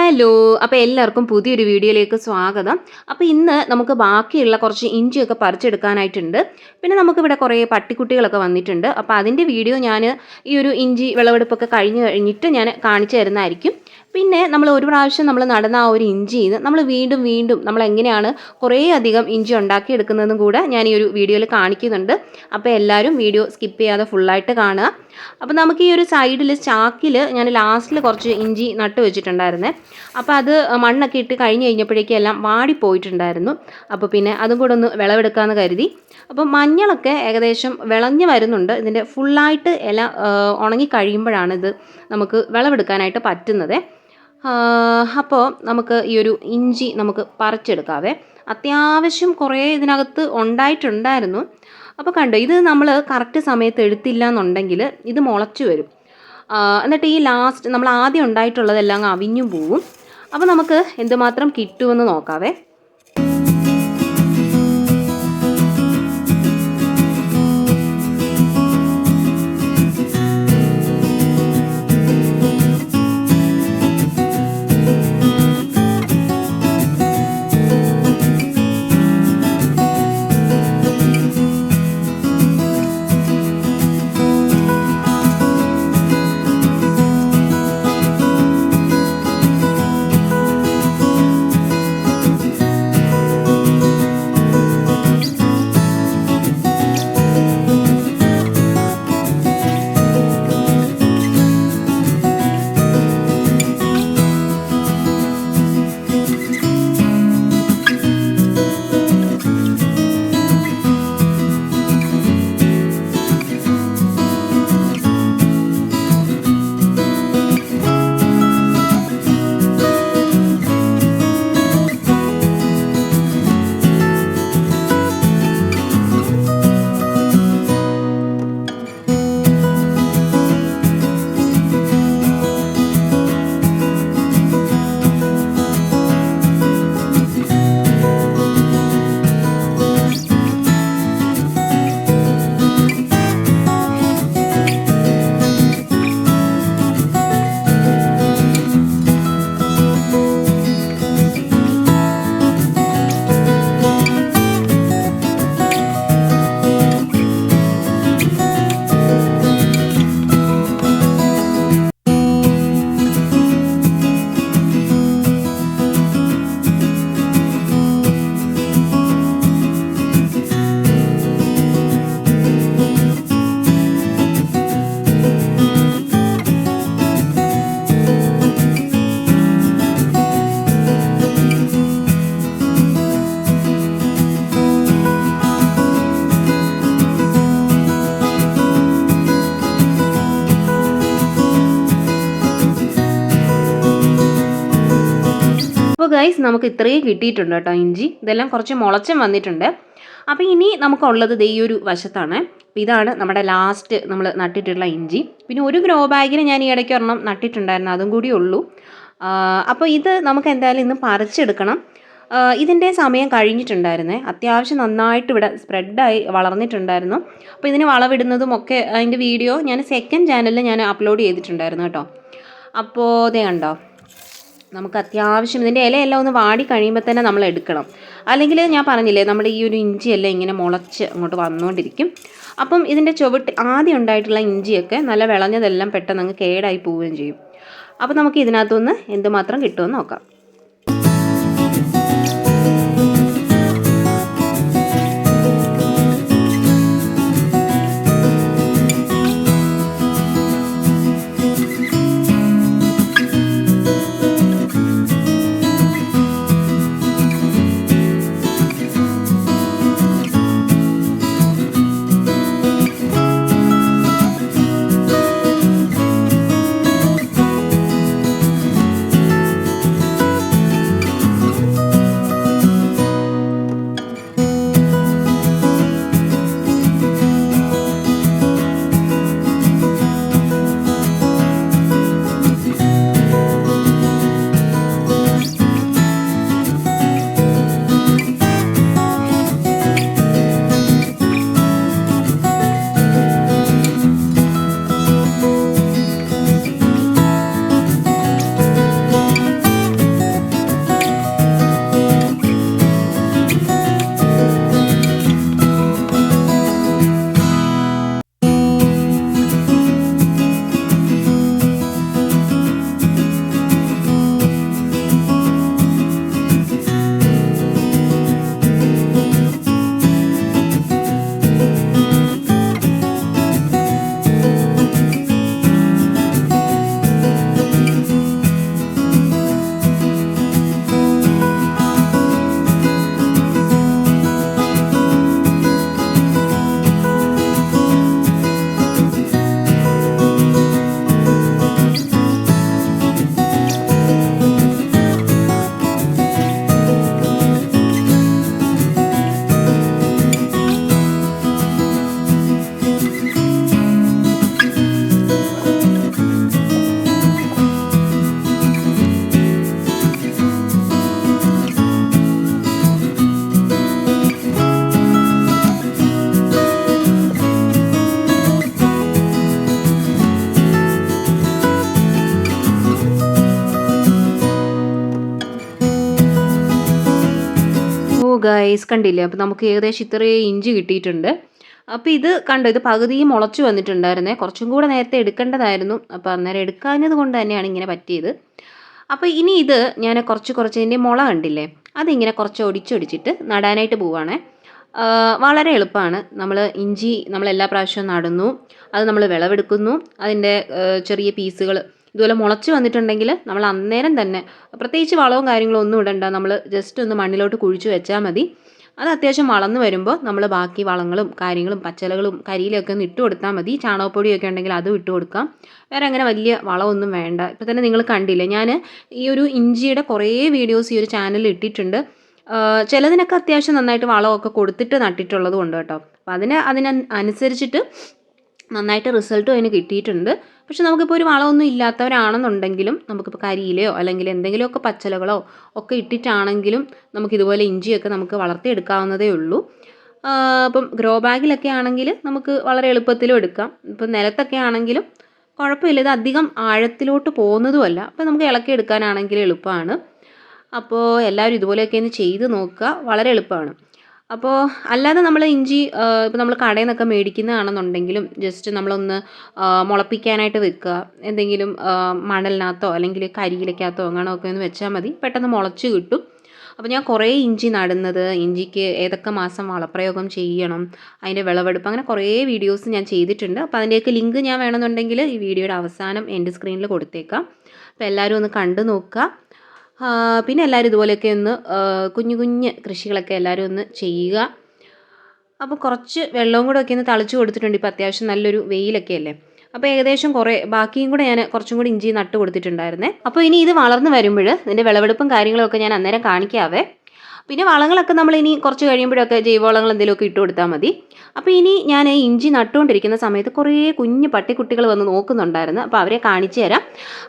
Hello. അപ്പോൾ എല്ലാവർക്കും പുതിയൊരു വീഡിയോയിലേക്ക് സ്വാഗതം. അപ്പോൾ ഇന്ന് നമുക്ക് ബാക്കിയുള്ള കുറച്ച് ഇഞ്ചിയൊക്കെ പറിച്ചെടുക്കാനായിട്ടുണ്ട്. പിന്നെ നമുക്കിവിടെ കുറേ പട്ടിക്കുട്ടികളൊക്കെ വന്നിട്ടുണ്ട്. അപ്പോൾ അതിൻ്റെ വീഡിയോ ഞാൻ ഈ ഒരു ഇഞ്ചി വിളവെടുപ്പൊക്കെ കഴിഞ്ഞിട്ട് ഞാൻ കാണിച്ചു തരുന്നതായിരിക്കും. പിന്നെ നമ്മൾ ഒരു പ്രാവശ്യം നമ്മൾ നടന്ന ആ ഒരു ഇഞ്ചിയിൽ നിന്ന് നമ്മൾ വീണ്ടും നമ്മൾ എങ്ങനെയാണ് കുറേ അധികം ഇഞ്ചി ഉണ്ടാക്കിയെടുക്കുന്നതെന്നും കൂടെ ഞാൻ ഈ ഒരു വീഡിയോയിൽ കാണിക്കുന്നുണ്ട്. അപ്പോൾ എല്ലാവരും വീഡിയോ സ്കിപ്പ് ചെയ്യാതെ ഫുള്ളായിട്ട് കാണുക. അപ്പോൾ നമുക്ക് ഈ ഒരു സൈഡിൽ ചാക്കിൽ ഞാൻ ലാസ്റ്റിൽ കുറച്ച് ഇഞ്ചി നട്ട് വെച്ചിട്ടുണ്ടായിരുന്നേ. അപ്പോൾ അത് മണ്ണൊക്കെ ഇട്ട് കഴിഞ്ഞപ്പോഴേക്കും എല്ലാം വാടിപ്പോയിട്ടുണ്ടായിരുന്നു. അപ്പോൾ പിന്നെ അതും കൂടെ ഒന്ന് വിളവെടുക്കാമെന്ന് കരുതി. അപ്പോൾ മഞ്ഞളൊക്കെ ഏകദേശം വിളഞ്ഞ് വരുന്നുണ്ട്. ഇതിൻ്റെ ഫുള്ളായിട്ട് ഇല ഉണങ്ങി കഴിയുമ്പോഴാണ് ഇത് നമുക്ക് വിളവെടുക്കാനായിട്ട് പറ്റുന്നത്. അപ്പോൾ നമുക്ക് ഈ ഒരു ഇഞ്ചി നമുക്ക് പറിച്ചെടുക്കാവേ. അത്യാവശ്യം കുറേ ഇതിനകത്ത് ഉണ്ടായിട്ടുണ്ടായിരുന്നു. അപ്പോൾ കണ്ടോ, ഇത് നമ്മൾ കറക്റ്റ് സമയത്ത് എടുത്തില്ല എന്നുണ്ടെങ്കിൽ ഇത് മുളച്ചു വരും. എന്നിട്ട് ഈ ലാസ്റ്റ് നമ്മൾ ആദ്യം ഉണ്ടായിട്ടുള്ളതെല്ലാം അവിഞ്ഞും പോവും. അപ്പോൾ നമുക്ക് എന്തുമാത്രം കിട്ടുമെന്ന് നോക്കാവേ. അപ്പോൾ ഗൈസ്, നമുക്ക് ഇത്രയും കിട്ടിയിട്ടുണ്ട് കേട്ടോ ഇഞ്ചി. ഇതെല്ലാം കുറച്ച് മുളച്ചും വന്നിട്ടുണ്ട്. അപ്പോൾ ഇനി നമുക്കുള്ളത് ഈ ഒരു വശത്താണ്. അപ്പോൾ ഇതാണ് നമ്മുടെ ലാസ്റ്റ് നമ്മൾ നട്ടിട്ടുള്ള ഇഞ്ചി. പിന്നെ ഒരു ഗ്രോ ബാഗിൽ ഞാൻ ഈ ഇടയ്ക്ക് ഒരെണ്ണം നട്ടിട്ടുണ്ടായിരുന്നു, അതും കൂടി ഉള്ളൂ. അപ്പോൾ ഇത് നമുക്ക് എന്തായാലും ഇന്ന് പറിച്ചെടുക്കണം. ഇതിൻ്റെ സമയം കഴിഞ്ഞിട്ടുണ്ടായിരുന്നേ. അത്യാവശ്യം നന്നായിട്ട് ഇവിടെ സ്പ്രെഡായി വളർന്നിട്ടുണ്ടായിരുന്നു. അപ്പോൾ ഇതിന് വളവിടുന്നതും ഒക്കെ അതിൻ്റെ വീഡിയോ ഞാൻ സെക്കൻഡ് ചാനലിൽ ഞാൻ അപ്ലോഡ് ചെയ്തിട്ടുണ്ടായിരുന്നു കേട്ടോ. അപ്പോൾ ഇതേ കണ്ടോ, നമുക്ക് അത്യാവശ്യം ഇതിൻ്റെ ഇലയെല്ലാം ഒന്ന് വാടി കഴിയുമ്പോൾ തന്നെ നമ്മൾ എടുക്കണം. അല്ലെങ്കിൽ ഞാൻ പറഞ്ഞില്ലേ, നമ്മുടെ ഈ ഒരു ഇഞ്ചിയെല്ലാം ഇങ്ങനെ മുളച്ച് അങ്ങോട്ട് വന്നുകൊണ്ടിരിക്കും. അപ്പം ഇതിൻ്റെ ചുവട്ട് ആദ്യം ഉണ്ടായിട്ടുള്ള ഇഞ്ചിയൊക്കെ നല്ല വിളഞ്ഞതെല്ലാം പെട്ടെന്ന് അങ്ങ് കേടായി പോവുകയും ചെയ്യും. അപ്പോൾ നമുക്ക് ഇതിനകത്തുനിന്ന് എന്തുമാത്രം കിട്ടുമെന്ന് നോക്കാം. ഗൈസ് കണ്ടില്ലേ, അപ്പോൾ നമുക്ക് ഏകദേശം ഇത്രയും ഇഞ്ചി കിട്ടിയിട്ടുണ്ട്. അപ്പോൾ ഇത് കണ്ടോ, ഇത് പകുതിയും മുളച്ചു വന്നിട്ടുണ്ടായിരുന്നേ. കുറച്ചും കൂടെ നേരത്തെ എടുക്കേണ്ടതായിരുന്നു. അപ്പോൾ അന്നേരം എടുക്കാഞ്ഞത് കൊണ്ട് തന്നെയാണ് ഇങ്ങനെ പറ്റിയത്. അപ്പോൾ ഇനി ഇത് ഞാൻ കുറച്ചതിൻ്റെ മുള കണ്ടില്ലേ, അതിങ്ങനെ കുറച്ച് ഒടിച്ചൊടിച്ചിട്ട് നടാനായിട്ട് പോവുകയാണേ. വളരെ എളുപ്പമാണ്. ഇഞ്ചി എല്ലാ പ്രാവശ്യവും നടുന്നു, അത് നമ്മൾ വിളവെടുക്കുന്നു. അതിൻ്റെ ചെറിയ പീസുകൾ ഇതുപോലെ മുളച്ച് വന്നിട്ടുണ്ടെങ്കിൽ നമ്മൾ അന്നേരം തന്നെ, പ്രത്യേകിച്ച് വളവും കാര്യങ്ങളും ഒന്നും ഇടണ്ട, നമ്മൾ ജസ്റ്റ് ഒന്ന് മണ്ണിലോട്ട് കുഴിച്ച് വെച്ചാൽ മതി. അത് അത്യാവശ്യം വളർന്നു വരുമ്പോൾ നമ്മൾ ബാക്കി വളങ്ങളും കാര്യങ്ങളും പച്ചിലകളും കരിയിലൊക്കെ ഒന്ന് ഇട്ട് കൊടുത്താൽ മതി. ചാണകപ്പൊടിയൊക്കെ ഉണ്ടെങ്കിൽ അതും ഇട്ട് കൊടുക്കാം. വേറെ അങ്ങനെ വലിയ വളമൊന്നും വേണ്ട. ഇപ്പോൾ തന്നെ നിങ്ങൾ കണ്ടില്ലേ, ഞാൻ ഈ ഒരു ഇഞ്ചിയുടെ കുറേ വീഡിയോസ് ഈ ഒരു ചാനലിൽ ഇട്ടിട്ടുണ്ട്. ചിലതിനൊക്കെ അത്യാവശ്യം നന്നായിട്ട് വളമൊക്കെ കൊടുത്തിട്ട് നട്ടിട്ടുള്ളത് കൊണ്ട് കേട്ടോ. അപ്പോൾ അതിനനുസരിച്ചിട്ട് നന്നായിട്ട് റിസൾട്ടും അതിന് കിട്ടിയിട്ടുണ്ട്. പക്ഷെ നമുക്കിപ്പോൾ ഒരു വളമൊന്നും ഇല്ലാത്തവരാണെന്നുണ്ടെങ്കിലും നമുക്കിപ്പോൾ കരിയിലയോ അല്ലെങ്കിൽ എന്തെങ്കിലുമൊക്കെ പച്ചിലകളോ ഒക്കെ ഇട്ടിട്ടാണെങ്കിലും നമുക്കിതുപോലെ ഇഞ്ചിയൊക്കെ നമുക്ക് വളർത്തിയെടുക്കാവുന്നതേ ഉള്ളൂ. ഇപ്പം ഗ്രോ ബാഗിലൊക്കെ ആണെങ്കിൽ നമുക്ക് വളരെ എളുപ്പത്തിലും എടുക്കാം. ഇപ്പം നിലത്തൊക്കെ ആണെങ്കിലും കുഴപ്പമില്ല, ഇത് അധികം ആഴത്തിലോട്ട് പോകുന്നതുമല്ല. അപ്പോൾ നമുക്ക് ഇളക്കി എടുക്കാനാണെങ്കിൽ എളുപ്പമാണ്. അപ്പോൾ എല്ലാവരും ഇതുപോലെയൊക്കെ ഒന്ന് ചെയ്ത് നോക്കുക, വളരെ എളുപ്പമാണ്. അപ്പോൾ അല്ലാതെ നമ്മൾ ഇഞ്ചി ഇപ്പോൾ നമ്മൾ കടയിൽ നിന്നൊക്കെ മേടിക്കുന്നതാണെന്നുണ്ടെങ്കിലും ജസ്റ്റ് നമ്മളൊന്ന് മുളപ്പിക്കാനായിട്ട് വെക്കുക. എന്തെങ്കിലും മണലിനകത്തോ അല്ലെങ്കിൽ കരിയിലക്കകത്തോ അങ്ങനെയൊക്കെ ഒന്ന് വെച്ചാൽ മതി, പെട്ടെന്ന് മുളച്ച് കിട്ടും. അപ്പോൾ ഞാൻ കുറേ ഇഞ്ചി നടുന്നത്, ഇഞ്ചിക്ക് ഏതൊക്കെ മാസം വളപ്രയോഗം ചെയ്യണം, അതിൻ്റെ വിളവെടുപ്പ്, അങ്ങനെ കുറേ വീഡിയോസ് ഞാൻ ചെയ്തിട്ടുണ്ട്. അപ്പോൾ അതിൻ്റെയൊക്കെ ലിങ്ക് ഞാൻ വേണമെന്നുണ്ടെങ്കിൽ ഈ വീഡിയോയുടെ അവസാനം എൻ്റെ സ്ക്രീനിൽ കൊടുത്തേക്കാം. അപ്പോൾ എല്ലാവരും ഒന്ന് കണ്ടു നോക്കുക. പിന്നെ എല്ലാവരും ഇതുപോലെയൊക്കെ ഒന്ന് കുഞ്ഞു കൃഷികളൊക്കെ എല്ലാവരും ഒന്ന് ചെയ്യുക. അപ്പോൾ കുറച്ച് വെള്ളവും കൂടെ ഒക്കെ ഒന്ന് തളിച്ച് കൊടുത്തിട്ടുണ്ട്. ഇപ്പോൾ അത്യാവശ്യം നല്ലൊരു വെയിലൊക്കെ അല്ലേ. അപ്പോൾ ഏകദേശം ബാക്കിയും കൂടെ ഞാൻ കുറച്ചും കൂടി ഇഞ്ചി നട്ട് കൊടുത്തിട്ടുണ്ടായിരുന്നേ. അപ്പോൾ ഇനി ഇത് വളർന്ന് വരുമ്പോൾ ഇതിൻ്റെ വിളവെടുപ്പും കാര്യങ്ങളൊക്കെ ഞാൻ അന്നേരം കാണിക്കാവേ. പിന്നെ വളങ്ങളൊക്കെ നമ്മൾ ഇനി കുറച്ച് കഴിയുമ്പോഴൊക്കെ ജൈവവളങ്ങൾ എന്തെങ്കിലുമൊക്കെ ഇട്ട് കൊടുത്താൽ മതി. അപ്പോൾ ഇനി ഞാൻ ഇഞ്ചി നട്ടുകൊണ്ടിരിക്കുന്ന സമയത്ത് കുറേ കുഞ്ഞു പട്ടിക്കുട്ടികൾ വന്ന് നോക്കുന്നുണ്ടായിരുന്നു. അപ്പോൾ അവരെ കാണിച്ചു തരാം.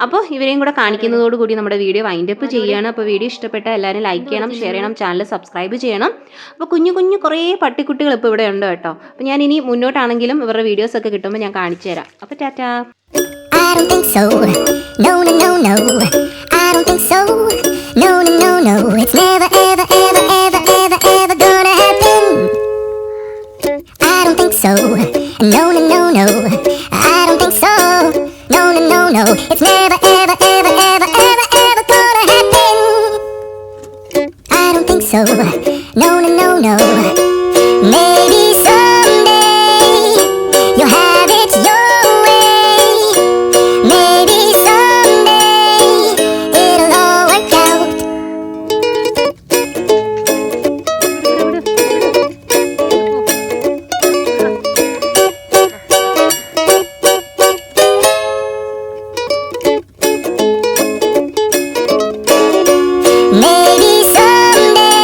അപ്പോൾ ഇവരെയും കൂടെ കാണിക്കുന്നതോടുകൂടി നമ്മുടെ വീഡിയോ വൈൻഡപ്പ് ചെയ്യുകയാണ്. അപ്പോൾ വീഡിയോ ഇഷ്ടപ്പെട്ടാൽ എല്ലാവരും ലൈക്ക് ചെയ്യണം, ഷെയർ ചെയ്യണം, ചാനൽ സബ്സ്ക്രൈബ് ചെയ്യണം. അപ്പോൾ കുഞ്ഞു കുറേ പട്ടിക്കുട്ടികൾ ഇപ്പോൾ ഇവിടെ ഉണ്ട് കേട്ടോ. അപ്പോൾ ഞാൻ ഇനി മുന്നോട്ടാണെങ്കിലും ഇവരുടെ വീഡിയോസൊക്കെ കിട്ടുമ്പോൾ ഞാൻ കാണിച്ചു തരാം. അപ്പോൾ Tata. I don't think so. No, no, no, no. I don't think so. No, no, no, no. It's never, ever, ever, ever, ever, ever gonna happen. I don't think so. No, no, no, no. I don't think so. No, no, no, no. It's never, ever, ever, ever, ever, ever gonna happen. I don't think so. No, no, no, no. Maybe someday you'll have it your way. Maybe someday it'll all work out. Maybe someday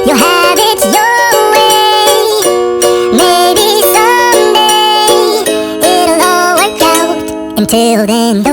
you'll have it your way. Maybe someday it'll all work out. Until then, don't